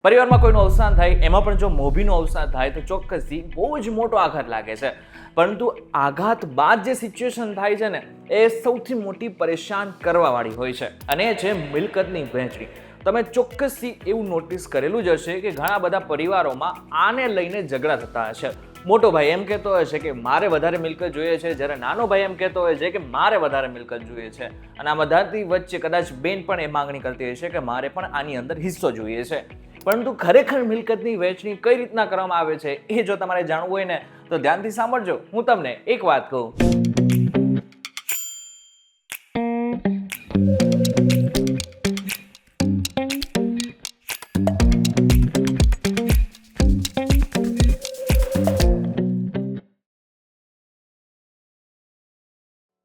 પરિવારમાં કોઈનું અવસાન થાય, એમાં પણ જો મોભીનું અવસાન થાય તો ચોક્કસથી બહુ જ મોટો આઘાત લાગે છે. પરંતુ આઘાત બાદ જે સિચ્યુએશન થાય છે ને, એ સૌથી મોટી પરેશાન કરવાવાળી હોય છે, અને એ છે મિલકતની વહેંચણી. તમે ચોક્કસથી એવું નોટિસ કરેલું જ હશે કે ઘણા બધા પરિવારોમાં આને લઈને ઝઘડા થતા હશે. મોટો ભાઈ એમ કહેતો હોય છે કે મારે વધારે મિલકત જોઈએ છે, જ્યારે નાનો ભાઈ એમ કહેતો હોય છે કે મારે વધારે મિલકત જોઈએ છે. અને આ બધાથી વચ્ચે કદાચ બેન પણ એ માંગણી કરતી હોય છે કે મારે પણ આની અંદર હિસ્સો જોઈએ છે. પરંતુ ખરેખર મિલકતની વહેંચણી કઈ રીતના કરવામાં આવે છે, એ જો તમારે જાણવું હોય ને તો ધ્યાનથી સાંભળજો. હું તમને એક વાત કહું.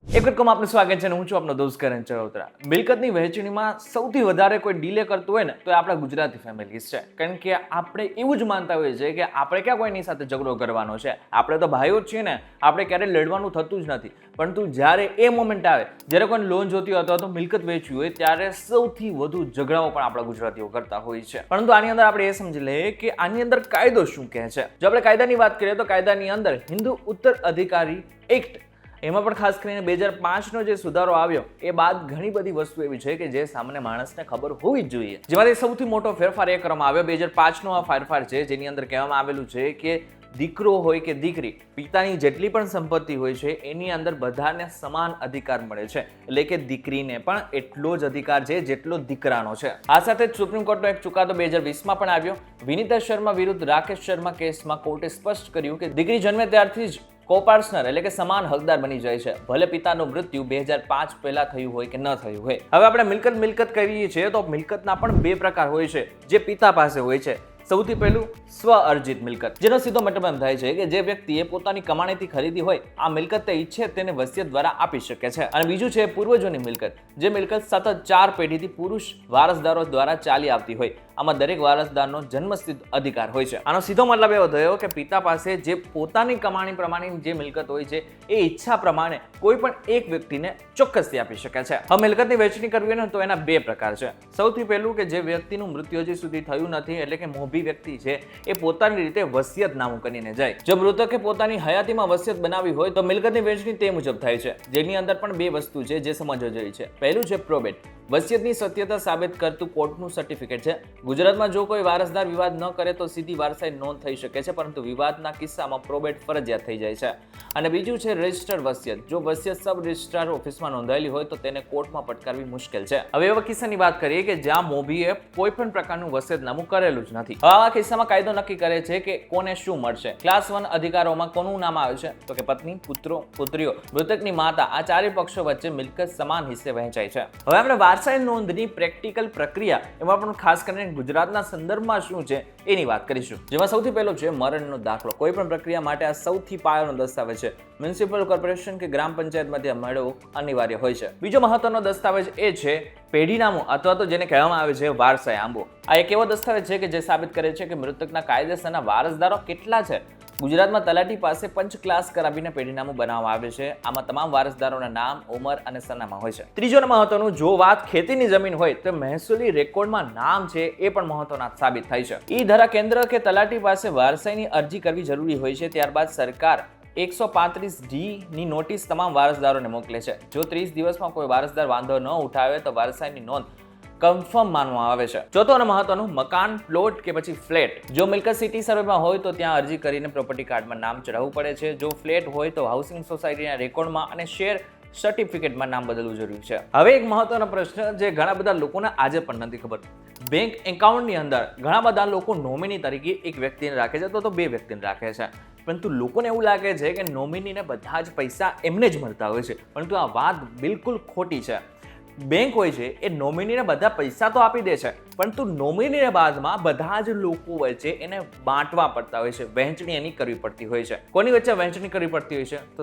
એક વખત આપનું સ્વાગત છે. હું છું આપનો દોસ્ત કરણ ચરોતરા. મિલકતની વહેંચણીમાં સૌથી વધારે કોઈ ડીલે કરતું હોય ને તો એ આપણા ગુજરાતી ફેમિલીઝ છે. કારણ કે આપણે એવું જ માનતા હોઈએ છીએ કે આપણે ક્યાં કોઈની સાથે ઝઘડો કરવાનો છે, આપણે તો ભાઈઓ જ છીએ ને, આપણે ક્યારેય લડવાનું થતું જ નથી. પરંતુ જ્યારે એ મોમેન્ટ આવે, જ્યારે કોઈ લોન જોતી હોય અથવા તો મિલકત વેચવી હોય, ત્યારે સૌથી વધુ ઝઘડાઓ પણ આપણા ગુજરાતીઓ કરતા હોય છે. પરંતુ આની અંદર આપણે એ સમજી લઈએ કે આની અંદર કાયદો શું કહે છે. જો આપણે કાયદાની વાત કરીએ તો કાયદાની અંદર હિન્દુ ઉત્તર અધિકારી એક્ટ, એમાં પણ ખાસ કરીને 2005નો જે સુધારો આવ્યો એ બાદ ઘણી બધી વસ્તુ એવી છે કે જે સામાન્ય માણસને ખબર હોવી જ જોઈએ. જેમાંથી સૌથી મોટો ફેરફાર એ કરવામાં આવ્યો 2005નો આ ફેરફાર છે, જેની અંદર કહેવામાં આવેલું છે કે દીકરો હોય કે દીકરી, પિતાની જેટલી પણ સંપત્તિ હોય છે એની અંદર બધાને સમાન અધિકાર મળે છે. એટલે કે દીકરીને પણ એટલો જ અધિકાર છે જેટલો દીકરાનો છે. આ સાથે જ સુપ્રીમ કોર્ટનો એક ચુકાદો 2020માં પણ આવ્યો. વિનીતા શર્મા વિરુદ્ધ રાકેશ શર્મા કેસમાં કોર્ટે સ્પષ્ટ કર્યું કે દીકરી જન્મે ત્યારથી જ કોપાર્ટનર એટલે કે સમાન હકદાર બની જાય છે, ભલે પિતાનું મૃત્યુ 2005 પહેલા થયું હોય કે ન થયું હોય. હવે આપણે મિલકત કહીએ છીએ તો મિલકતના પણ બે પ્રકાર હોય છે જે પિતા પાસે હોય છે. સૌથી પહેલું સ્વ અર્જિત મિલકત, જેનો સીધો મતલબ એમ થાય છે કે જે વ્યક્તિએ પોતાની કમાણીથી ખરીદી હોય આ મિલકત તે ઈચ્છે તેને વસિયત દ્વારા આપી શકે છે. અને બીજું છે પૂર્વજોની મિલકત, જે મિલકત સતત 4 પેઢીથી પુરુષ વારસદારો દ્વારા ચાલી આવતી હોય. આમાં દરેક વારસદારનો જન્મસિદ્ધ અધિકાર હોય છે. આનો સીધો મતલબ એવો થયો કે પિતા પાસે જે પોતાની કમાણી પ્રમાણેની જે મિલકત હોય છે એ ઈચ્છા પ્રમાણે કોઈ પણ એક વ્યક્તિને ચોક્કસથી આપી શકે છે. હવે મિલકતની વહેંચણી કરવી ને તો એના બે પ્રકાર છે. સૌથી પહેલું કે જે વ્યક્તિનું મૃત્યુ હજી સુધી થયું નથી, એટલે કે મોભી વ્યક્તિ છે, એ પોતાની રીતે વસિયતનામું કરીને જાય. જો મૃતકે પોતાની હયાતીમાં વસિયત બનાવી હોય તો મિલકતની વહેંચણી તે મુજબ થાય છે, જેની અંદર પણ બે વસ્તુ છે જે સમજવા જેવી છે. પહેલું છે પ્રોબેટ, વસિયતની સત્યતા સાબિત કરતું કોર્ટનું સર્ટિફિકેટ છે. ગુજરાતમાં જો કોઈ વારસદાર વિવાદ ન કરે તો સીધી વારસાઈ નોંધ થઈ શકે છે, પરંતુ વિવાદના કિસ્સામાં પ્રોબેટ ફરજિયાત થઈ જાય છે. અને બીજું છે રજિસ્ટર વસિયત. જો વસિયત સબ રજિસ્ટ્રાર ઓફિસમાં નોંધાયેલી હોય તો તેને કોર્ટમાં પટકારવી મુશ્કેલ છે. હવે એવા કિસ્સાની વાત કરીએ કે જ્યાં મોભીએ કોઈ પણ પ્રકારનું વસિયતનામું કરેલું જ નથી. આવા કિસ્સામાં કાયદો નક્કી કરે છે કે કોને શું મળશે. ક્લાસ 1 અધિકારોમાં કોનું નામ આવે છે તો કે પત્ની, પુત્રો, પુત્રીઓ, મૃતકની માતા, આ ચારે પક્ષો વચ્ચે મિલકત સમાન હિસ્સે વહેંચાય છે. હવે આપણે વારસાઈ નોંધની પ્રેક્ટિકલ પ્રક્રિયા, એમાં પણ ખાસ કરીને ગુજરાતના સંદર્ભમાં શું છે એની વાત કરીશું. જેમાં સૌથી પહેલો છે મરણનો દાખલો. કોઈ પણ પ્રક્રિયા માટે આ સૌથી પાયાનો દસ્તાવેજ છે. મ્યુનિસિપલ કોર્પોરેશન કે ગ્રામ પંચાયતમાંથી મેળવવો અનિવાર્ય હોય છે. બીજો મહત્વનો દસ્તાવેજ એ છે પેઢીનામું અથવા તો જેને કહેવામાં આવે છે વારસાઈ આંબો. આ એક એવો દસ્તાવેજ છે કે જે સાબિત કરે છે કે મૃતકના કાયદેસરના વારસદારો કેટલા છે. ગુજરાતમાં તલાટી પાસે પંચ ક્લાસ કરાવીને પેઢીનામું બનાવવામાં આવે છે. આમાં તમામ વારસદારોના નામ, ઉંમર અને સરનામા હોય છે. ત્રીજો મહત્વનું, જો વાત ખેતીની જમીન હોય તો મહેસૂલી રેકોર્ડમાં નામ છે એ પણ મહત્વના સાબિત થાય છે. ઈ ધરા કેન્દ્ર કે તલાટી પાસે વારસાઈની અરજી કરવી જરૂરી હોય છે. ત્યારબાદ સરકાર 135D ની નોટિસ તમામ વારસદારોને મોકલે છે. જો 30 દિવસમાં કોઈ વારસદાર વાંધો ન ઉઠાવે તો વારસાઈની નોંધ કન્ફર્મ માનવામાં આવે છે. ચોથો અને મહત્વનું, મકાન, પ્લોટ કે પછી ફ્લેટ. જો મિલકત સિટી સર્વેમાં હોય તો ત્યાં અરજી કરીને પ્રોપર્ટી કાર્ડમાં નામ ચડાવવું પડે છે. જો ફ્લેટ હોય તો હાઉસિંગ સોસાયટીના રેકોર્ડમાં અને શેર સર્ટિફિકેટમાં નામ બદલવું જરૂરી છે. હવે એક મહત્વનો પ્રશ્ન જે ઘણા બધા લોકોને આજે પણ નથી ખબર. બેંક એકાઉન્ટની અંદર ઘણા બધા લોકો નોમિની તરીકે એક વ્યક્તિને રાખે છે તો બે વ્યક્તિને રાખે છે. પરંતુ લોકોને એવું લાગે છે કે નોમિનીને બધા જ પૈસા એમને જ મળતા હોય છે, પરંતુ આ વાત બિલકુલ ખોટી છે. બેંક હોય છે એ નોમિનીને બધા પૈસા તો આપી દે છે, પરંતુ નોમિનીને બાદમાં બધા જ લોકો વચ્ચે એને બાંટવા પડતા હોય છે. વહેંચણી એની કરવી પડતી હોય છે. કોની વચ્ચે વહેંચણી કરવી પડતી હોય છે તો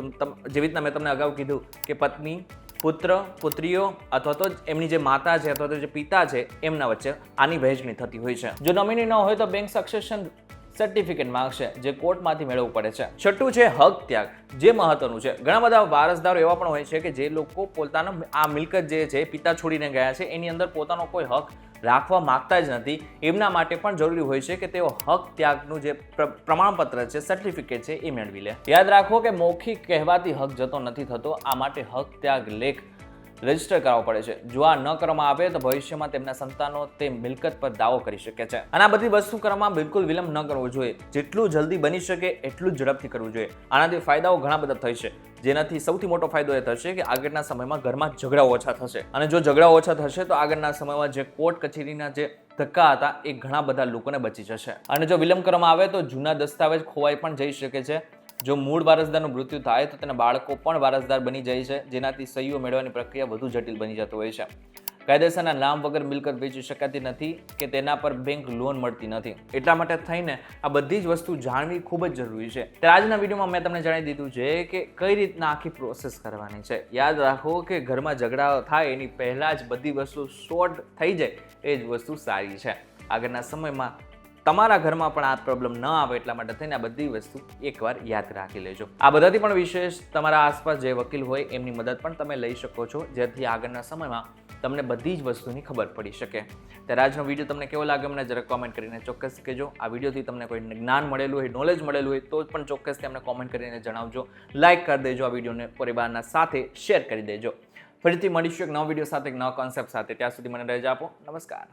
જેવી રીતના મેં તમને અગાઉ કીધું કે પત્ની, પુત્ર, પુત્રીઓ અથવા તો એમની જે માતા છે અથવા તો જે પિતા છે એમના વચ્ચે આની વહેંચણી થતી હોય છે. જો નોમિની ન હોય તો બેંક સક્સેશન સર્ટિફિકેટ માંગશે, જે કોર્ટમાંથી મેળવવું પડે છે. છઠ્ઠું છે હક ત્યાગ, જે મહત્વનું છે. ઘણા બધા વારસદારો એવા પણ હોય છે કે જે લોકો પોતાનો આ મિલકત જે છે પિતા છોડીને ગયા છે એની અંદર પોતાનો કોઈ હક રાખવા માંગતા જ નથી એમના માટે પણ જરૂરી હોય છે કે તેઓ હક ત્યાગનું જે પ્રમાણપત્ર છે, સર્ટિફિકેટ છે, એ મેળવી લે. યાદ રાખો કે મૌખિક કહેવાથી હક જતો નથી થતો. આ માટે હક ત્યાગ લેખ રજીસ્ટર કરાવવો પડે છે. જો આ ન કરવામાં આવે તો ભવિષ્યમાં તેમના સંતાનો તે મિલકત પર દાવો કરી શકે છે. અને આ બધી વસ્તુ કરવામાં બિલકુલ વિલંબ ન કરવો જોઈએ. જેટલું જલ્દી બની શકે એટલું જ ઝડપથી કરવું જોઈએ. આનાથી ફાયદાઓ ઘણા બધા થશે, જેનાથી સૌથી મોટો ફાયદો એ થશે કે આગળના સમયમાં ઘરમાં ઝઘડાઓ ઓછા થશે. અને જો ઝઘડાઓ ઓછા થશે તો આગળના સમયમાં જે કોર્ટ કચેરીના જે ધક્કા હતા એ ઘણા બધા લોકોને બચી જશે. અને જો વિલંબ કરવામાં આવે તો જૂના દસ્તાવેજ ખોવાઈ પણ જઈ શકે છે. જો મૂળ વારસદારનું મૃત્યુ થાય તો તેના બાળકો પણ વારસદાર બની જાય છે, જેનાથી સહીઓ મેળવવાની પ્રક્રિયા વધુ જટિલ બની જતી હોય છે. કાયદેસરના નામ વગર મિલકત વેચી શકાતી નથી કે તેના પર બેંક લોન મળતી નથી. એટલા માટે થઈને આ બધી જ વસ્તુ જાણવી ખૂબ જ જરૂરી છે. ત્યારે આજના વિડીયોમાં મેં તમને જણાવી દીધું છે કે કઈ રીતના આખી પ્રોસેસ કરવાની છે. યાદ રાખો કે ઘરમાં ઝઘડા થાય એની પહેલાં જ બધી વસ્તુ સોર્ટ થઈ જાય એ જ વસ્તુ સારી છે. આગળના સમયમાં તમારા ઘરમાં પણ આ પ્રોબ્લેમ ન આવે એટલા માટે થઈને આ બધી વસ્તુ એકવાર યાદ રાખી લેજો. આ બધાથી પણ વિશેષ તમારા આસપાસ જે વકીલ હોય એમની મદદ પણ તમે લઈ શકો છો, જેથી આગળના સમયમાં તમને બધી જ વસ્તુની ખબર પડી શકે. ત્યારે આજનો વિડીયો તમને કેવો લાગ્યો મને જરાક કોમેન્ટ કરીને ચોક્કસ કહેજો. આ વિડીયોથી તમને કોઈ જ્ઞાન મળેલું હોય, નોલેજ મળેલું હોય તો પણ ચોક્કસથી અમને કોમેન્ટ કરીને જણાવજો. લાઇક કરી દેજો, આ વિડીયોને પરિવારના સાથે શેર કરી દેજો. ફરીથી મળીશું એક નવા વિડીયો સાથે, એક નવા કોન્સેપ્ટ સાથે. ત્યાં સુધી મને રજા આપો. નમસ્કાર.